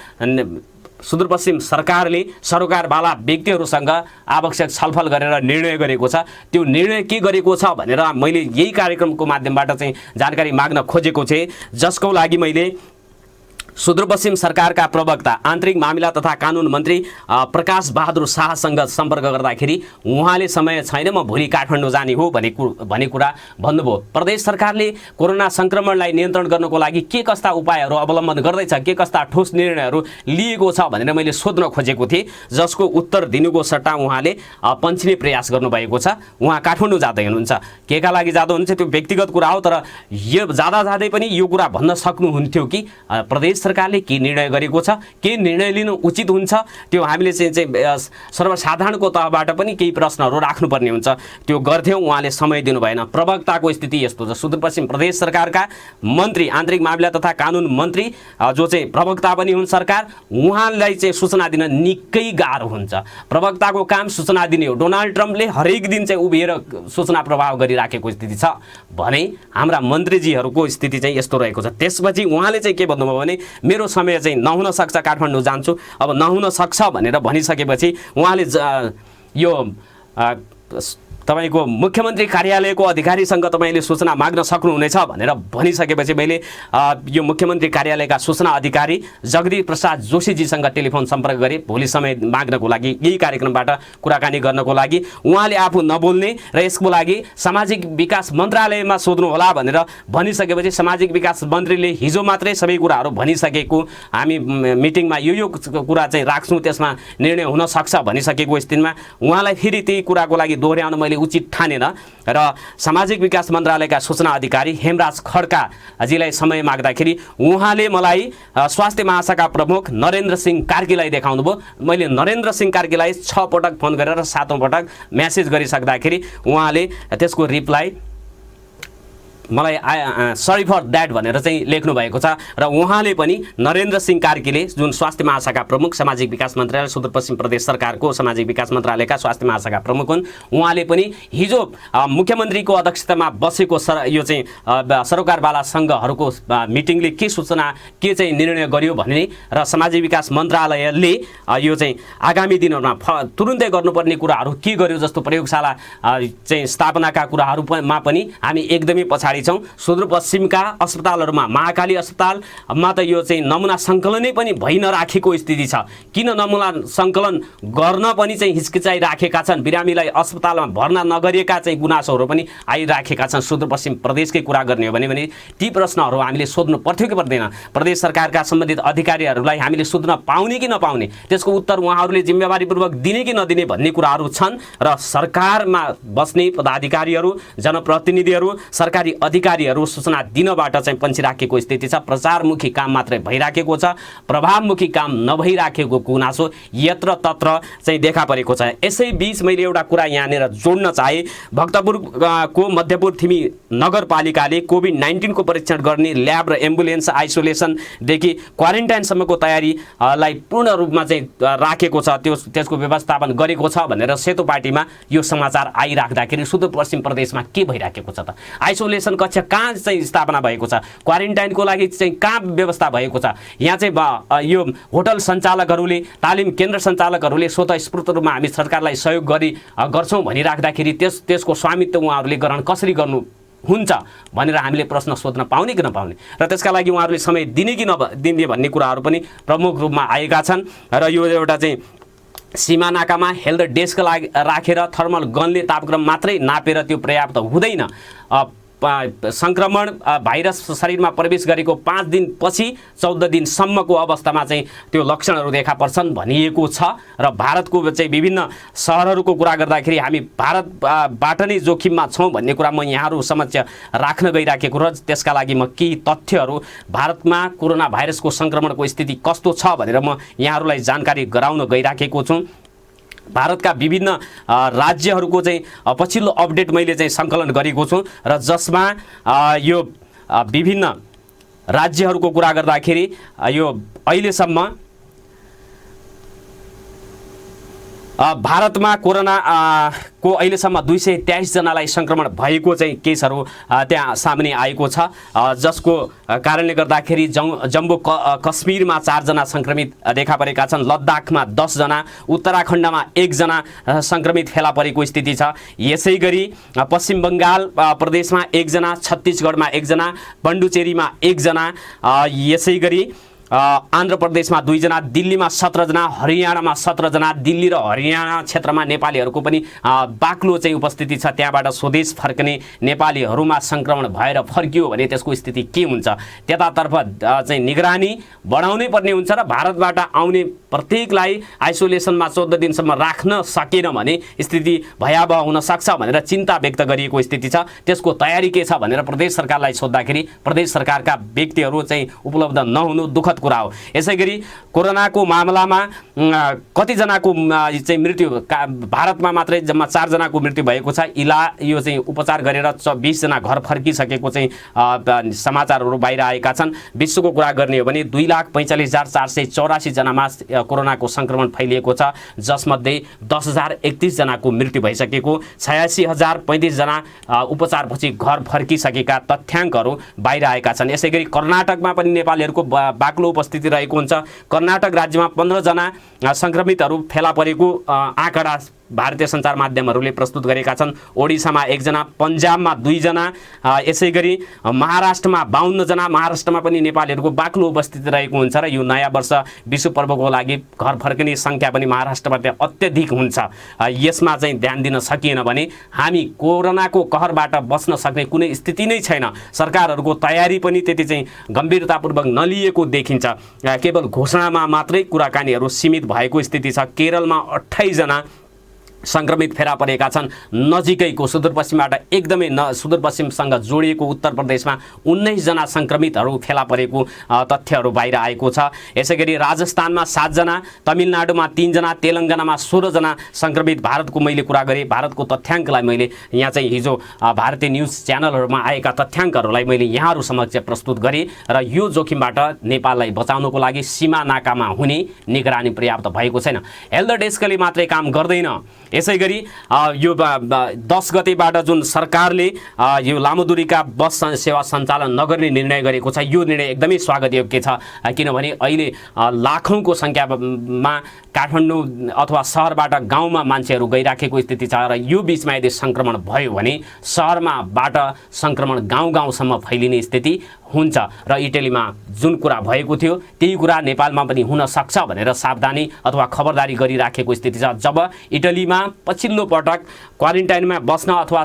सुदूरपश्चिम सरकारले सरोकारवाला व्यक्तिहरूसँग आवश्यक छलफल गरेर निर्णय गरेको छ। त्यो निर्णय के गरेको छ भनेर मैले यही कार्यक्रमको माध्यमबाट चाहिँ जानकारी माग्न खोजेको थिएँ, जसको लागि मैले सुदूरपश्चिम सरकारका प्रवक्ता आन्तरिक मामिला तथा कानुन मन्त्री प्रकाश बहादुर शाहसँग सम्पर्क गर्दाखेरि उहाँले समय छैन, म भोलि काठमाडौँ जाने हो भन्ने कुरा भन्नुभयो। प्रदेश सरकारले कोरोना सङ्क्रमणलाई नियन्त्रण गर्नको लागि के कस्ता उपायहरू अवलम्बन गर्दैछ, के कस्ता ठोस निर्णयहरू लिएको छ भनेर मैले सोध्न खोजेको थिएँ, जसको उत्तर दिनुको सट्टा उहाँले पन्छिने प्रयास गर्नुभएको छ। उहाँ काठमाडौँ जाँदै हुनुहुन्छ। के का लागि जाँदा हुनुहुन्छ त्यो व्यक्तिगत कुरा हो, तर यो जाँदै पनि यो कुरा भन्न सक्नुहुन्थ्यो कि प्रदेश सरकारले के निर्णय गरेको छ, के निर्णय लिनु उचित हुन्छ। त्यो हामीले चाहिँ सर्वसाधारणको तहबाट पनि केही प्रश्नहरू राख्नुपर्ने हुन्छ, त्यो गर्थ्यौँ। उहाँले समय दिनु भएन। प्रवक्ताको स्थिति यस्तो छ। सुदूरपश्चिम प्रदेश सरकारका मन्त्री, आन्तरिक मामिला तथा कानुन मन्त्री जो चाहिँ प्रवक्ता पनि हुन् सरकार, उहाँलाई चाहिँ सूचना दिन निकै गाह्रो हुन्छ। प्रवक्ताको काम सूचना दिने हो। डोनाल्ड ट्रम्पले हरेक दिन चाहिँ उभिएर सूचना प्रवाह गरिराखेको स्थिति छ भने हाम्रा मन्त्रीजीहरूको स्थिति चाहिँ यस्तो रहेको छ। त्यसपछि उहाँले चाहिँ के भन्नुभयो भने मेरो समय चाहिँ नहुन सक्छ, काठमाडौँ जान्छु। अब नहुन सक्छ भनेर भनिसकेपछि उहाँले यो तपाईको मुख्यमन्त्री कार्यालयको अधिकारीसँग तपाईले सूचना माग्न सक्नुहुनेछ भनेर भनिसकेपछि मैले यो मुख्यमन्त्री कार्यालयका सूचना अधिकारी जगदीश प्रसाद जोशीजीसँग टेलिफोन सम्पर्क गरेँ भोलि समय माग्नको लागि, यही कार्यक्रमबाट कुराकानी गर्नको लागि। उहाँले आफू नबोल्ने र यसको लागि सामाजिक विकास मन्त्रालयमा सोध्नु होला भनेर भनिसकेपछि सामाजिक विकास मन्त्रीले हिजो मात्रै सबै कुराहरू भनिसकेको, हामी मिटिङमा यो कुरा चाहिँ राख्छौँ, त्यसमा निर्णय हुन सक्छ भनिसकेको स्थितिमा उहाँलाई फेरि त्यही कुराको लागि दोहोऱ्याउन मैले उचित ठानेन र सामाजिक विकास मन्त्रालयका सूचना अधिकारी हेमराज खड्काजीलाई समय माग्दाखेरि उहाँले मलाई स्वास्थ्य महाशाखा प्रमुख नरेन्द्र सिंह कार्कीलाई देखाउनु भयो। मैले नरेन्द्र सिंह कार्कीलाई 6 पटक फोन गरेर 7औं पटक म्यासेज गरिसक्दाखेरि उहाँले त्यसको रिप्लाई मलाई सरी फर द्याट भनेर चाहिँ लेख्नु भएको छ र उहाँले पनि नरेन्द्र सिंह कार्कीले जुन स्वास्थ्य महाशाखा प्रमुख सामाजिक विकास मन्त्रालय सुदूरपश्चिम प्रदेश सरकारको सामाजिक विकास मन्त्रालयका स्वास्थ्य महाशाखा प्रमुख हुन्, उहाँले पनि हिजो मुख्यमन्त्रीको अध्यक्षतामा बसेको यो चाहिँ सरोकारवाला सङ्घहरूको मिटिङले के सूचना के चाहिँ निर्णय गर्यो भन्ने र सामाजिक विकास मन्त्रालयले यो चाहिँ आगामी दिनहरूमा तुरुन्तै गर्नुपर्ने कुराहरू के गर्यो, जस्तो प्रयोगशाला चाहिँ स्थापनाका कुराहरूमा पनि हामी एकदमै पछाडि छौँ। सुदूरपश्चिमका अस्पतालहरूमा महाकाली अस्पतालमा त यो चाहिँ नमुना सङ्कलनै पनि भइ नराखेको स्थिति छ। किन नमुना सङ्कलन गर्न पनि चाहिँ हिचकिचाइ राखेका छन्, बिरामीलाई अस्पतालमा भर्ना नगरिएका चाहिँ गुनासोहरू पनि आइराखेका छन्। सुदूरपश्चिम प्रदेशकै कुरा गर्ने हो भने ती प्रश्नहरू हामीले सोध्नु पर्थ्यो कि पर्दैन, प्रदेश सरकारका सम्बन्धित अधिकारीहरूलाई हामीले सोध्न पाउने कि नपाउने, त्यसको उत्तर उहाँहरूले जिम्मेवारीपूर्वक दिने कि नदिने भन्ने कुराहरू छन् र सरकारमा बस्ने पदाधिकारीहरू, जनप्रतिनिधिहरू, सरकारी अधिकारीहरू सूचना दिनबाट चाहिँ पन्छिराखेको स्थिति छ। प्रचारमुखी काम मात्रै भइराखेको छ, प्रभावमुखी काम नभइराखेको गुनासो यत्र तत्र चाहिँ देखा परेको छ। यसै बीच मैले एउटा कुरा यहाँनिर जोड्न चाहे, भक्तपुरको मध्यपुर थिमी नगरपालिकाले कोभिड-19 को परीक्षण गर्ने ल्याब र एम्बुलेन्स आइसोलेसनदेखि क्वारेन्टाइनसम्मको तयारीलाई पूर्ण रूपमा चाहिँ राखेको छ, त्यसको व्यवस्थापन गरेको छ भनेर सेतो पार्टीमा यो समाचार आइराख्दाखेरि सुदूरपश्चिम प्रदेशमा के भइराखेको छ त? आइसोलेसन कक्षा कहाँ चाहिँ स्थापना भएको छ, क्वारेन्टाइनको लागि चाहिँ कहाँ व्यवस्था भएको छ? यहाँ चाहिँ यो होटल सञ्चालकहरूले, तालिम केन्द्र सञ्चालकहरूले स्वतःस्फूर्त रूपमा हामी सरकारलाई सहयोग गर्छौँ भनिराख्दाखेरि त्यसको स्वामित्व उहाँहरूले ग्रहण कसरी गर्नु हुन्छ भनेर हामीले प्रश्न सोध्न पाउने कि नपाउने र त्यसका लागि उहाँहरूले समय दिने कि नदिने भन्ने कुराहरू पनि प्रमुख रूपमा आएका छन्। र यो एउटा चाहिँ सीमा नाकामा हेल्थ डेस्क राखेर थर्मल गनले तापक्रम मात्रै नापेर त्यो पर्याप्त हुँदैन। संक्रमण भाइरस शरीरमा प्रवेश गरेको 5 दिनपछि 14 दिनसम्मको अवस्थामा चाहिँ त्यो लक्षणहरू देखा पर्छन् भनिएको छ। र भारतको चाहिँ विभिन्न सहरहरूको कुरा गर्दाखेरि हामी भारतबाट नै जोखिममा छौँ भन्ने कुरा म यहाँहरू समक्ष राख्न गइराखेको र त्यसका लागि म केही तथ्यहरू भारतमा कोरोना भाइरसको संक्रमणको स्थिति कस्तो छ भनेर म यहाँहरूलाई जानकारी गराउन गइराखेको छु। भारतका विभिन्न राज्यहरूको चाहिँ पछिल्लो अपडेट मैले चाहिँ सङ्कलन गरेको छु र जसमा यो विभिन्न राज्यहरूको कुरा गर्दाखेरि यो अहिलेसम्म भारतमा कोरोना को अहिलेसम्म 223 जनालाई संक्रमण भएको चाहिँ केसहरू त्यहाँ सामने आएको छ, जसको कारणले गर्दाखेरि जम्मू कश्मीरमा 4 जना संक्रमित देखा परेका छन्, लद्दाखमा 10 जना, उत्तराखण्डमा 1 जना संक्रमित फेला परेको स्थिति छ। यसै गरी पश्चिम बङ्गाल प्रदेशमा 1 जना, छत्तीसगढमा 1 जना, पण्डुचेरीमा 1 जना, यसै गरी आन्ध्र प्रदेशमा 2 जना, दिल्लीमा 17 जना, हरियाणामा 17 जना। दिल्ली र हरियाणा क्षेत्रमा नेपालीहरूको पनि बाक्लो चाहिँ उपस्थिति छ। त्यहाँबाट स्वदेश फर्कने नेपालीहरूमा संक्रमण भएर फर्कियो भने त्यसको स्थिति के हुन्छ? त्यतातर्फ चाहिँ निगरानी बढाउनै पर्ने हुन्छ र भारतबाट आउने प्रत्येकलाई आइसोलेसनमा 14 दिनसम्म राख्न सकेन भने स्थिति भयावह हुन सक्छ भनेर चिन्ता व्यक्त गरिएको स्थिति छ। त्यसको तयारी के छ भनेर प्रदेश सरकारलाई सोद्धाखेरि प्रदेश सरकारका व्यक्तिहरू चाहिँ उपलब्ध नहुनु दुःखद कुरा हो। यसैगरी कोरोनाको मामलामा कतिजनाको चाहिँ मृत्यु, भारतमा मात्रै जम्मा 4 जनाको मृत्यु भएको छ। यो चाहिँ उपचार गरेर 20 जना घर फर्किसकेको चाहिँ समाचारहरू बाहिर आएका छन्। विश्वको कुरा गर्ने हो भने 2,45,484 जनामा कोरोनाको संक्रमण फैलिएको छ, जसमध्ये 10,031 जनाको मृत्यु भइसकेको, 86,035 जना उपचारपछि घर फर्किसकेका तथ्याङ्कहरू बाहिर आएका छन्। यसैगरी कर्नाटकमा पनि नेपालीहरूको बाक्लो उपस्थिति रहेको हुन्छ। कर्नाटक राज्यमा 15 जना संक्रमितहरू फेला परेको आँकडा भारतीय सञ्चार माध्यमहरूले प्रस्तुत गरेका छन्। ओडिसामा 1 जना, पन्जाबमा 2 जना, यसै गरी महाराष्ट्रमा 52 जना। महाराष्ट्रमा पनि नेपालीहरूको बाक्लो उपस्थिति रहेको हुन्छ र यो नयाँ वर्ष विश्व पर्वको लागि घर फर्किने सङ्ख्या पनि महाराष्ट्रबाट अत्यधिक हुन्छ। यसमा चाहिँ ध्यान दिन सकिएन भने हामी कोरोनाको कहरबाट बच्न सक्ने कुनै स्थिति नै छैन। सरकारहरूको तयारी पनि त्यति चाहिँ गम्भीरतापूर्वक नलिएको देखिन्छ। केवल घोषणामा मात्रै कुराकानीहरू सीमित भएको स्थिति छ। केरलमा 28 जना सङ्क्रमित फेला परेका छन्। नजिकैको सुदूरपश्चिमबाट एकदमै सुदूरपश्चिमसँग जोडिएको उत्तर प्रदेशमा 19 जना सङ्क्रमितहरू फेला परेको तथ्यहरू बाहिर आएको छ। यसै गरी राजस्थानमा 7 जना, तमिलनाडुमा 3 जना, तेलङ्गानामा 16 जना सङ्क्रमित। भारतको मैले कुरा गरेँ, भारतको तथ्याङ्कलाई मैले यहाँ चाहिँ हिजो भारतीय न्युज च्यानलहरूमा आएका तथ्याङ्कहरूलाई मैले यहाँहरू समक्ष प्रस्तुत गरेँ र यो जोखिमबाट नेपाललाई बचाउनको लागि सीमा नाकामा हुने निगरानी पर्याप्त भएको छैन। हेल्थ डेस्कले मात्रै काम गर्दैन। यसै गरी यो 10 गतेबाट जुन सरकारले यो लामो दूरीका बस सेवा सञ्चालन नगर्ने निर्णय गरेको छ, यो निर्णय एकदमै स्वागतयोग्य छ। किनभने अहिले लाखौँको सङ्ख्यामा काठमाडौँ अथवा सहरबाट गाउँमा मान्छेहरू गइराखेको स्थिति छ र यो बिचमा यदि सङ्क्रमण भयो भने सहरमाबाट सङ्क्रमण गाउँ-गाउँसम्म फैलिने स्थिति हुन्छ र इटलीमा जुन कुरा भएको थियो त्यही कुरा नेपालमा पनि हुन सक्छ भनेर सावधानी अथवा खबरदारी गरिराखेको स्थिति छ। जब इटलीमा पछिल्लो पटक क्वारेन्टाइनमा बस्न अथवा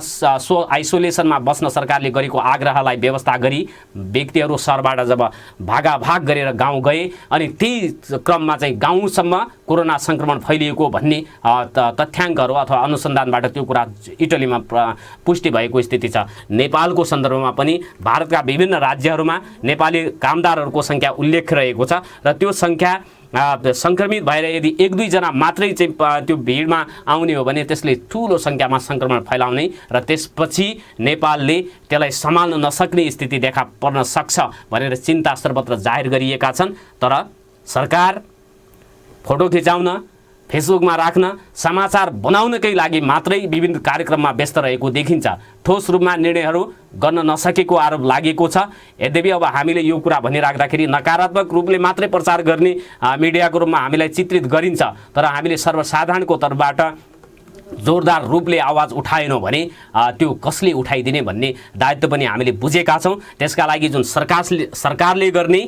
आइसोलेसनमा बस्न सरकारले गरेको आग्रहलाई व्यवस्था गरी व्यक्तिहरू सहरबाट जब भागाभाग गरेर गाउँ गए अनि त्यही क्रममा चाहिँ गाउँसम्म कोरोना सङ्क्रमण फैलिएको भन्ने तथ्याङ्कहरू अथवा अनुसन्धानबाट त्यो कुरा इटलीमा पुष्टि भएको स्थिति छ। नेपालको सन्दर्भमा पनि भारतका विभिन्न राज्यहरूमा नेपाली कामदारहरूको सङ्ख्या उल्लेख रहेको छ र त्यो सङ्ख्या सङ्क्रमित भएर यदि 1-2 जना मात्रै चाहिँ त्यो भिडमा आउने हो भने त्यसले ठुलो सङ्ख्यामा सङ्क्रमण फैलाउने र त्यसपछि नेपालले त्यसलाई सम्हाल्न नसक्ने स्थिति देखा पर्न सक्छ भनेर चिन्ता सर्वत्र जाहेर गरिएका छन्। तर सरकार फोटो खिचाउन, फेसबुकमा राख्न, समाचार बनाउनकै लागि मात्रै विभिन्न कार्यक्रममा व्यस्त रहेको देखिन्छ। ठोस रूपमा निर्णयहरू गर्न नसकेको आरोप लागेको छ। यद्यपि अब हामीले यो कुरा भनिराख्दाखेरि नकारात्मक रूपले मात्रै प्रचार गर्ने मिडियाको रूपमा हामीलाई चित्रित गरिन्छ, तर हामीले सर्वसाधारणको तर्फबाट जोरदार रूपले आवाज उठाएनौँ भने त्यो कसले उठाइदिने भन्ने दायित्व पनि हामीले बुझेका छौँ। त्यसका लागि जुन सरकारले गर्ने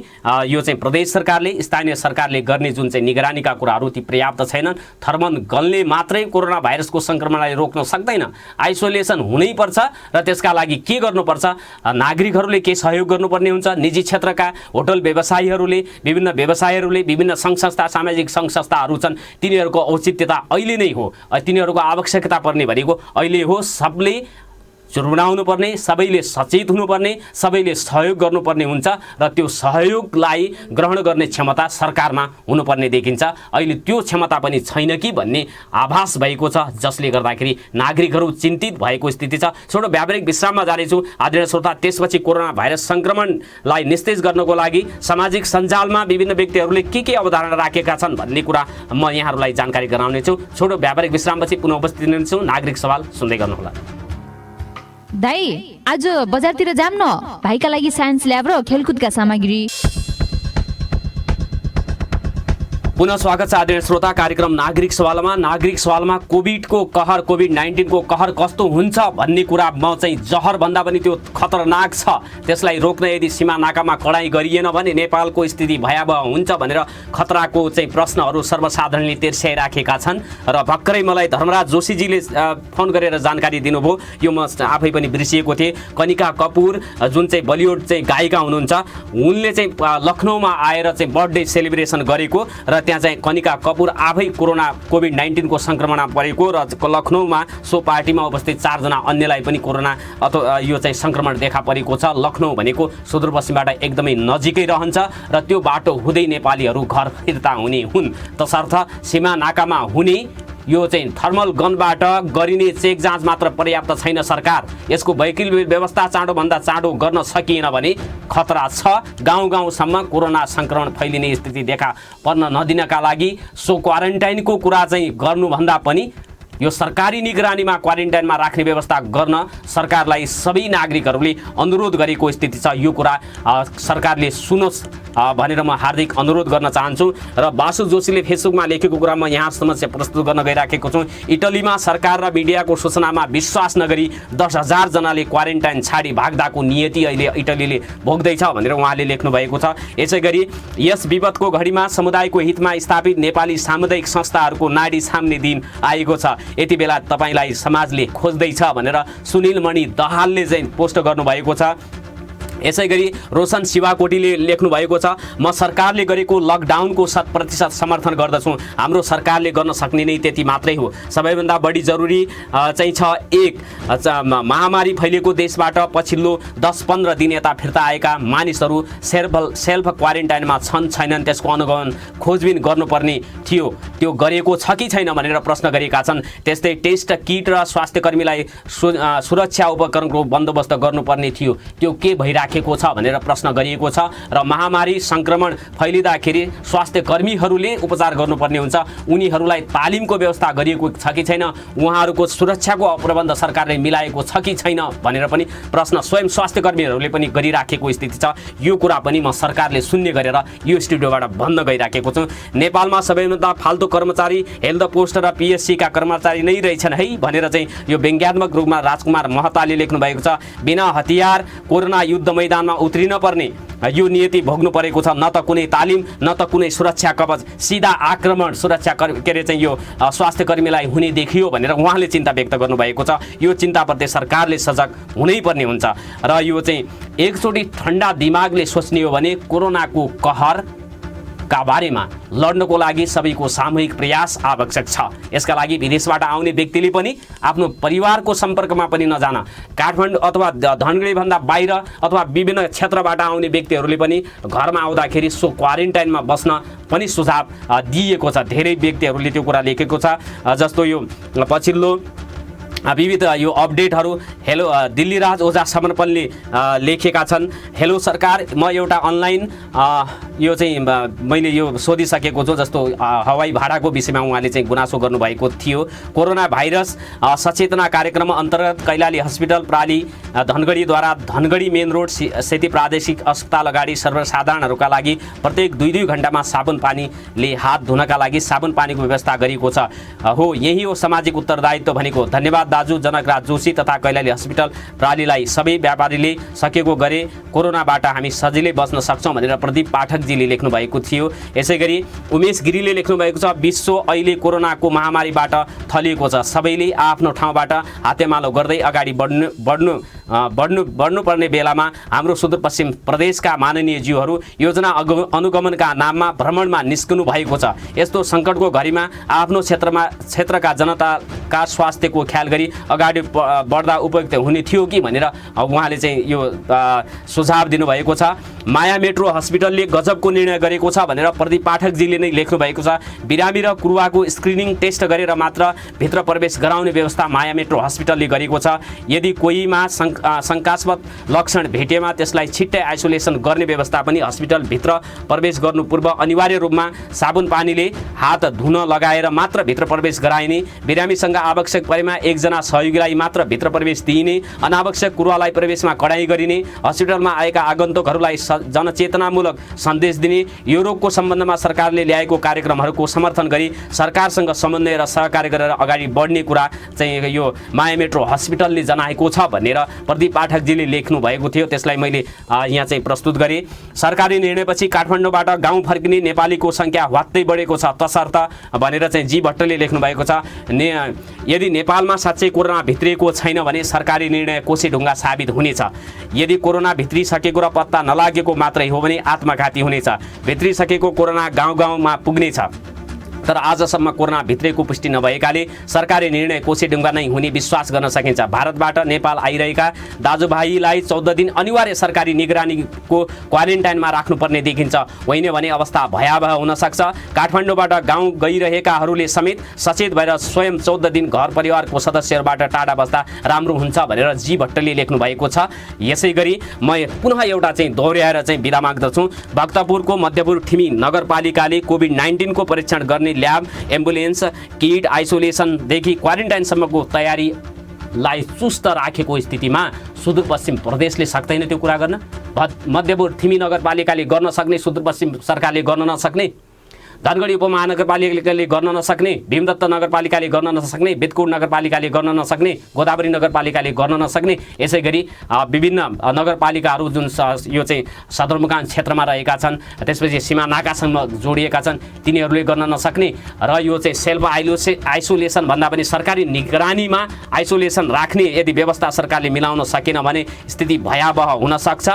यो चाहिँ प्रदेश सरकारले, स्थानीय सरकारले गर्ने जुन चाहिँ निगरानीका कुराहरू ती पर्याप्त छैनन्। थर्मन गनले मात्रै कोरोना भाइरसको सङ्क्रमणलाई रोक्न सक्दैन। आइसोलेसन हुनैपर्छ र त्यसका लागि के गर्नुपर्छ, नागरिकहरूले के सहयोग गर्नुपर्ने हुन्छ। निजी क्षेत्रका होटल व्यवसायीहरूले, विभिन्न व्यवसायीहरूले, विभिन्न सङ्घ संस्था, सामाजिक सङ्घ संस्थाहरू छन्, तिनीहरूको औचित्यता अहिले नै हो। तिनीहरूको आवश्यकता पर्ने भनेको अहिले हो। सबले जुर्माउनु पर्ने, सबैले सचेत हुनुपर्ने, सबैले सहयोग गर्नुपर्ने हुन्छ र त्यो सहयोगलाई ग्रहण गर्ने क्षमता सरकारमा हुनुपर्ने देखिन्छ। अहिले त्यो क्षमता पनि छैन कि भन्ने आभास भएको छ, जसले गर्दाखेरि नागरिकहरू चिन्तित भएको स्थिति छ। छोटो व्यावहारिक विश्राममा जानेछु आदरणीय श्रोता। त्यसपछि कोरोना भाइरस सङ्क्रमणलाई निस्तेज गर्नको लागि सामाजिक सञ्जालमा विभिन्न व्यक्तिहरूले के अवधारणा राखेका छन् भन्ने कुरा म यहाँहरूलाई जानकारी गराउनेछु। छोटो व्यावहारिक विश्रामपछि पुनः उपस्थित हुनेछु। नागरिक सवाल सुन्दै गर्नुहोला। दाई, आज बजारतिर जाम न, भाइका लागि साइन्स ल्याब र खेलकुदका सामग्री। पुनः स्वागत छ आदरणीय श्रोता कार्यक्रम नागरिक सवालमा कोभिडको कहर, कोभिड-19 को कहर कस्तो हुन्छ भन्ने कुरा म चाहिँ जहरभन्दा पनि त्यो खतरनाक छ। त्यसलाई रोक्न यदि सीमा नाकामा कडाई गरिएन भने नेपालको स्थिति भयावह हुन्छ भनेर खतराको चाहिँ प्रश्नहरू सर्वसाधारणले तेर्स्याइराखेका छन् र भर्खरै मलाई धर्मराज जोशीजीले फोन गरेर जानकारी दिनुभयो। यो म आफै पनि बिर्सिएको थिएँ। कनिका कपुर जुन चाहिँ बलिउड चाहिँ गायिका हुनुहुन्छ, उनले चाहिँ लखनऊमा आएर चाहिँ बर्थडे सेलिब्रेसन गरेको र त्यहाँ चाहिँ कनिका कपुर आफै कोभिड-19 को सङ्क्रमणमा परेको र लखनऊमा सो पार्टीमा उपस्थित 4 जना अन्यलाई पनि कोरोना अथवा यो चाहिँ सङ्क्रमण देखा परेको छ। लखनऊ भनेको सुदूरपश्चिमबाट एकदमै नजिकै रहन्छ र त्यो बाटो हुँदै नेपालीहरू घर फिर्ता हुने हुन्। तसर्थ सीमा नाकामा हुने यो चाहिँ थर्मल गनबाट गरिने चेक जाँच मात्र पर्याप्त छैन। सरकार यसको वैकल्पिक व्यवस्था चाँडोभन्दा चाँडो गर्न सकिएन भने खतरा छ। गाउँ-गाउँसम्म कोरोना सङ्क्रमण फैलिने स्थिति देखा पर्न नदिनका लागि सो क्वारेन्टाइनको कुरा चाहिँ गर्नुभन्दा पनि यो सरकारी निगरानीमा क्वारेन्टाइनमा राख्ने व्यवस्था गर्न सरकारलाई सबै नागरिकहरूले अनुरोध गरेको स्थिति छ। यो कुरा सरकारले सुनोस् भनेर म हार्दिक अनुरोध गर्न चाहन्छु। र बासु जोशीले फेसबुकमा लेखेको कुरा म यहाँ समस्या प्रस्तुत गर्न गइराखेको छु। इटलीमा सरकार र मिडियाको सूचनामा विश्वास नगरी 10,000 जनाले क्वारेन्टाइन छाडी भाग्दाको नियति अहिले इटलीले भोग्दैछ भनेर उहाँले लेख्नु भएको छ। यसैगरी यस विपदको घडीमा समुदायको हितमा स्थापित नेपाली सामुदायिक संस्थाहरूको नाडी साम्ने दिन आएको छ। यति बेला तपाईलाई समाजले खोज्दैछ भनेर सुनिल मणि दहालले चाहिँ पोस्ट गर्नुभएको छ। यसैगरी रोशन शिवाकोटीले लेख्नु भएको छ, म सरकारले गरेको लकडाउनको 100% समर्थन गर्दछु। हाम्रो सरकारले गर्न सक्ने नै त्यति मात्रै हो। सबैभन्दा बढी जरुरी चाहिँ छ एक महामारी फैलिएको देशबाट पछिल्लो 10-15 दिन यता फिर्ता आएका मानिसहरू सेल्फ क्वारेन्टाइनमा छन् छैनन् त्यसको अनुगमन खोजबिन गर्नुपर्ने थियो, त्यो गरेको छ कि छैन भनेर प्रश्न गरेका छन्। त्यस्तै टेस्ट किट र स्वास्थ्यकर्मीलाई सुरक्षा उपकरणको बन्दोबस्त गर्नुपर्ने थियो, त्यो के भइरहेको छ भनेर प्रश्न गरिएको छ। र महामारी संक्रमण फैलिँदाखेरि स्वास्थ्य कर्मीहरूले उपचार गर्नुपर्ने हुन्छ, उनीहरूलाई तालिमको व्यवस्था गरिएको छ कि छैन, उहाँहरूको सुरक्षाको प्रबन्ध सरकारले मिलाएको छ कि छैन भनेर पनि प्रश्न स्वयं स्वास्थ्य कर्मीहरूले पनि गरिराखेको स्थिति छ। यो कुरा पनि म सरकारले सुन्ने गरेर यो स्टुडियोबाट भन्न गइराखेको छु। नेपालमा सबैभन्दा फाल्तु कर्मचारी हेल्थ पोस्ट र PSC का कर्मचारी नै रहेछन् है भनेर चाहिँ यो व्यङ्ग्यात्मक रूपमा राजकुमार महताले लेख्नु भएको छ। बिना हतियार कोरोना युद्ध मैदानमा उत्रिन पर्ने यो नियति भोग्नु परेको छ। न त कुनै तालिम न त कुनै सुरक्षा कवच, सिधा आक्रमण सुरक्षा के अरे चाहिँ यो स्वास्थ्य कर्मीलाई हुने देखियो भनेर उहाँले चिन्ता व्यक्त गर्नुभएको छ। यो चिन्ताप्रति सरकारले सजग हुनै पर्ने हुन्छ। र यो चाहिँ एकचोटि ठन्डा दिमागले सोच्ने हो भने कोरोनाको कहर का बारेमा लड्नको लागि सबैको सामूहिक प्रयास आवश्यक छ। यसका लागि विदेशबाट आउने व्यक्तिले पनि आफ्नो परिवारको सम्पर्कमा पनि नजान, काठमाडौँ अथवा धनगढी भन्दा बाहिर अथवा विभिन्न क्षेत्रबाट आउने व्यक्तिहरूले पनि घरमा आउँदाखेरि क्वारेन्टाइनमा बस्न पनि सुझाव दिएको छ। धेरै व्यक्तिहरूले त्यो कुरा लेखेको छ। जस्तो यो पछिल्लो विविध यो अपडेटहरू हेलो दिल्लीराज ओझा समर्पणले लेखेका छन्। हेलो सरकार, म एउटा अनलाइन यो चाहिँ मैले यो सोधिसकेको छु। जस्तो हवाई भाडाको विषयमा उहाँले चाहिँ गुनासो गर्नुभएको थियो। कोरोना भाइरस सचेतना कार्यक्रम अन्तर्गत कैलाली हस्पिटल प्राली धनगढीद्वारा धनगढी मेन रोड सेती प्रादेशिक अस्पताल अगाडि सर्वसाधारणहरूका लागि प्रत्येक 2-2 घण्टामा साबुन पानीले हात धुनका लागि साबुन पानीको व्यवस्था गरिएको छ। हो, यही हो सामाजिक उत्तरदायित्व भनेको। धन्यवाद दाजु जनकराज जोशी तथा कैलाली हस्पिटल प्रालीलाई। सबै व्यापारीले सकेको गरे कोरोनाबाट हामी सजिलै बच्न सक्छौँ भनेर प्रदीप पाठकजीले लेख्नु भएको थियो। यसैगरी उमेश गिरीले लेख्नु भएको छ, विश्व अहिले कोरोनाको महामारीबाट थलिएको छ। सबैले आफ्नो ठाउँबाट हातेमालो गर्दै अगाडि बढ्नुपर्ने बेलामा हाम्रो सुदूरपश्चिम प्रदेशका माननीय ज्यूहरू योजना अनुगमनका नाममा भ्रमणमा निस्कनु भएको छ। यस्तो सङ्कटको घडीमा आफ्नो क्षेत्रका जनताका स्वास्थ्यको ख्याल गरी अगाडि बढ्दा उपयुक्त हुने थियो कि भनेर उहाँले चाहिँ यो सुझाव दिनुभएको छ। माया मेट्रो हस्पिटलले गजबको निर्णय गरेको छ भनेर प्रदीप पाठकजीले नै लेख्नु भएको छ। बिरामी र कुरुवाको स्क्रिनिङ टेस्ट गरेर मात्र भित्र प्रवेश गराउने व्यवस्था माया मेट्रो हस्पिटलले गरेको छ। यदि कोहीमा शङ्कास्पद लक्षण भेटेमा त्यसलाई छिट्टै आइसोलेसन गर्ने व्यवस्था पनि हस्पिटलभित्र प्रवेश गर्नु पूर्व अनिवार्य रूपमा साबुन पानीले हात धुन लगाएर मात्र भित्र प्रवेश गराइने, बिरामीसँग आवश्यक परेमा एकजना सहयोगीलाई मात्र भित्र प्रवेश दिइने, अनावश्यक कुरुवालाई प्रवेशमा कडाई गरिने, हस्पिटलमा आएका आगन्तुकहरूलाई जनचेतनामूलक सन्देश दिने, यो रोगको सम्बन्धमा सरकारले ल्याएको कार्यक्रमहरूको समर्थन गरी सरकारसँग समन्वय र सहकार्य गरेर अगाडि बढ्ने कुरा चाहिँ यो माया मेट्रो हस्पिटलले जनाएको छ भनेर प्रदीप पाठकजीले लेख्नु भएको थियो। त्यसलाई मैले यहाँ चाहिँ प्रस्तुत गरेँ। सरकारी निर्णयपछि काठमाडौँबाट गाउँ फर्किने नेपालीको सङ्ख्या वात्तै बढेको छ तसर्थ भनेर चाहिँ जी भट्टले लेख्नु भएको छ। यदि नेपालमा साँच्चै कोरोना भित्रिएको छैन भने सरकारी निर्णय कोसेढुङ्गा साबित हुनेछ। यदि कोरोना भित्रिसकेको र पत्ता नलागेको मात्रै हो भने आत्मघाती हुनेछ। भित्रिसकेको कोरोना गाउँ गाउँमा पुग्नेछ, तर आजसम्म कोरोना भित्रेको पुष्टि नभएकाले सरकारी निर्णय कोसेढुङ्गा नै हुने विश्वास गर्न सकिन्छ। भारतबाट नेपाल आइरहेका दाजुभाइलाई 14 दिन अनिवार्य सरकारी निगरानीको क्वारेन्टाइनमा राख्नुपर्ने देखिन्छ। होइन भने अवस्था भयावह हुन सक्छ। काठमाडौँबाट गाउँ गइरहेकाहरूले समेत सचेत भएर स्वयं 14 दिन घर परिवारको सदस्यहरूबाट टाढा बस्दा राम्रो हुन्छ भनेर जी भट्टले लेख्नु भएको छ। यसै गरी म पुनः एउटा चाहिँ दोहोऱ्याएर चाहिँ बिदा माग्दछु। भक्तपुरको मध्यपुर ठिमी नगरपालिकाले कोभिड-19 को परीक्षण गर्ने ल्याब, एम्बुलेन्स, किट, आइसोलेसनदेखि क्वारेन्टाइनसम्मको तयारीलाई चुस्त राखेको स्थितिमा सुदूरपश्चिम प्रदेशले सक्दैन त्यो कुरा गर्न। मध्यपुर थिमी नगरपालिकाले गर्न सक्ने, सुदूरपश्चिम सरकारले गर्न नसक्ने, धनगढी उपमहानगरपालिकाले गर्न नसक्ने, भीमदत्त नगरपालिकाले गर्न नसक्ने, बेतकोट नगरपालिकाले गर्न नसक्ने, गोदावरी नगरपालिकाले गर्न नसक्ने, यसै गरी विभिन्न नगरपालिकाहरू जुन यो चाहिँ सदरमुकाम क्षेत्रमा रहेका छन्, त्यसपछि सीमा नाकासँग जोडिएका छन्, तिनीहरूले गर्न नसक्ने र यो चाहिँ सेल्फ आइसोलेसन भन्दा पनि सरकारी निगरानीमा आइसोलेसन राख्ने यदि व्यवस्था सरकारले मिलाउन सकेन भने स्थिति भयावह हुन सक्छ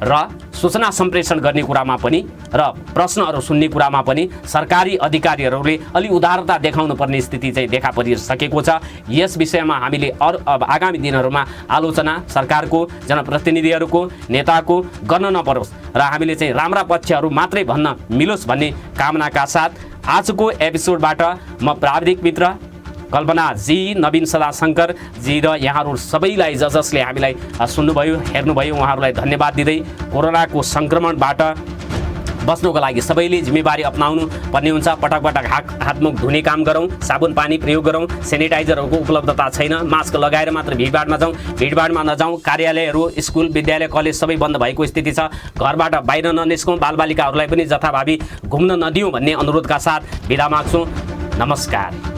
र सूचना सम्प्रेषण गर्ने कुरामा पनि र प्रश्नहरू सुन्ने कुरामा पनि सरकारी अधिकारीहरूले अलि उदारता देखाउनु पर्ने स्थिति चाहिँ देखा परिसकेको छ। यस विषयमा हामीले अब आगामी दिनहरूमा आलोचना सरकारको, जनप्रतिनिधिहरूको, नेताको गर्न नपरोस् र हामीले चाहिँ राम्रा पक्षहरू मात्रै भन्न मिलोस् भन्ने कामनाका साथ आजको एपिसोडबाट म प्राविधिक मित्र कल्पना जी, नवीन सदाशङ्कर जी र यहाँहरू सबैलाई जसले हामीलाई सुन्नुभयो, हेर्नुभयो, उहाँहरूलाई धन्यवाद दिँदै कोरोनाको सङ्क्रमणबाट बच्नको लागि सबैले जिम्मेवारी अपनाउनु पर्ने हुन्छ। पटक पटक हातमुख धुने काम गरौँ, साबुन पानी प्रयोग गरौँ, सेनिटाइजरहरूको उपलब्धता छैन, मास्क लगाएर मात्र भिडभाडमा जाउँ, भिडभाडमा नजाउँ, कार्यालयहरू, स्कुल, विद्यालय, कलेज सबै बन्द भएको स्थिति छ, घरबाट बाहिर ननिस्कौँ, बालबालिकाहरूलाई पनि जथाभावी घुम्न नदिउँ भन्ने अनुरोधका साथ बिदा माग्छौँ। नमस्कार।